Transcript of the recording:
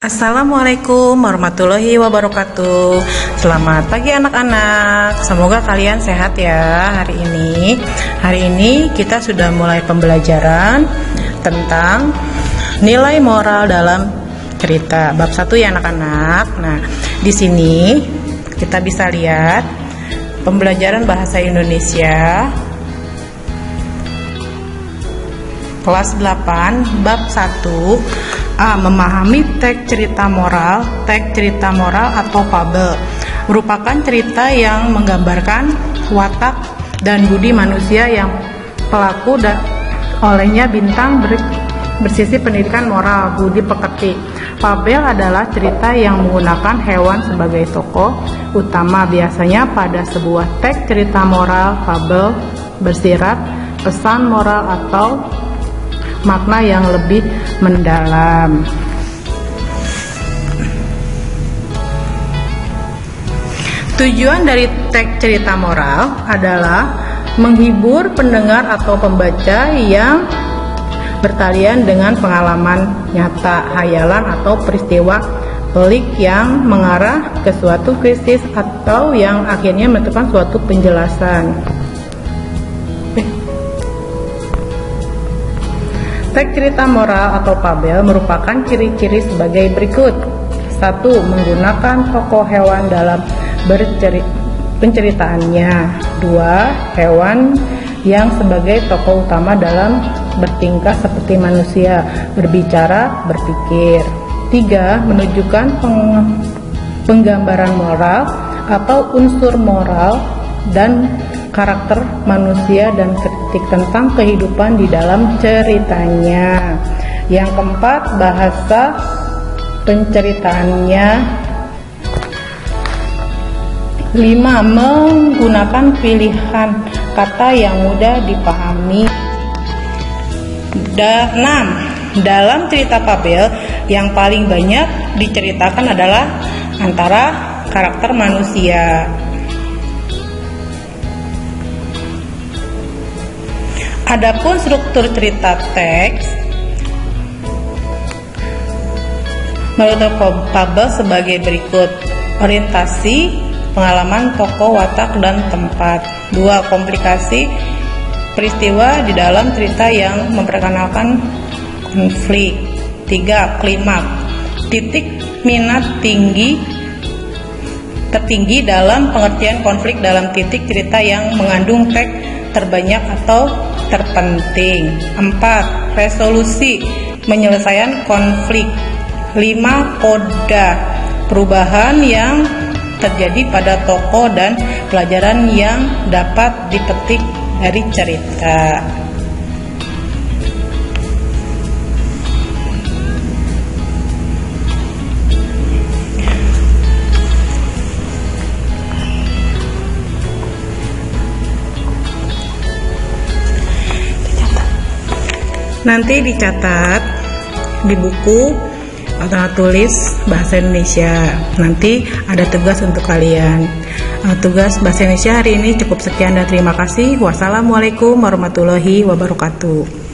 Assalamualaikum warahmatullahi wabarakatuh. Selamat pagi anak-anak. Semoga kalian sehat ya hari ini. Hari ini kita sudah mulai pembelajaran tentang nilai moral dalam cerita bab 1 ya anak-anak. Nah, di sini kita bisa lihat pembelajaran bahasa Indonesia kelas 8 bab 1. A. Memahami teks cerita moral. Teks cerita moral atau fabel merupakan cerita yang menggambarkan watak dan budi manusia yang pelaku dan olehnya bintang bersisi pendidikan moral, budi pekerti. Fabel adalah cerita yang menggunakan hewan sebagai tokoh utama. Biasanya pada sebuah teks cerita moral, fabel bersirat pesan moral atau makna yang lebih mendalam. Tujuan dari teks cerita moral adalah menghibur pendengar atau pembaca yang bertalian dengan pengalaman nyata, hayalan atau peristiwa pelik yang mengarah ke suatu krisis atau yang akhirnya menentukan suatu penjelasan. Teks cerita moral atau fabel merupakan ciri-ciri sebagai berikut. 1. Menggunakan tokoh hewan dalam penceritaannya. 2. Hewan yang sebagai tokoh utama dalam bertingkah seperti manusia, berbicara, berpikir. 3. Menunjukkan penggambaran moral atau unsur moral dan karakter manusia dan kritik tentang kehidupan di dalam ceritanya. Yang keempat, bahasa penceritaannya. 5. Menggunakan pilihan kata yang mudah dipahami. 6. Dalam cerita fabel yang paling banyak diceritakan adalah antara karakter manusia. Adapun struktur cerita teks menurut fabel sebagai berikut. Orientasi, pengalaman tokoh, watak, dan tempat. 2. Komplikasi, peristiwa di dalam cerita yang memperkenalkan konflik. 3. Klimaks, titik minat tertinggi dalam pengertian konflik dalam titik cerita yang mengandung teks terbanyak atau terpenting. 4. Resolusi, penyelesaian konflik. 5. Koda, perubahan yang terjadi pada tokoh dan pelajaran yang dapat dipetik dari cerita. Nanti dicatat di buku atau tulis bahasa Indonesia. Nanti ada tugas untuk kalian. Tugas bahasa Indonesia hari ini cukup sekian dan terima kasih. Wassalamualaikum warahmatullahi wabarakatuh.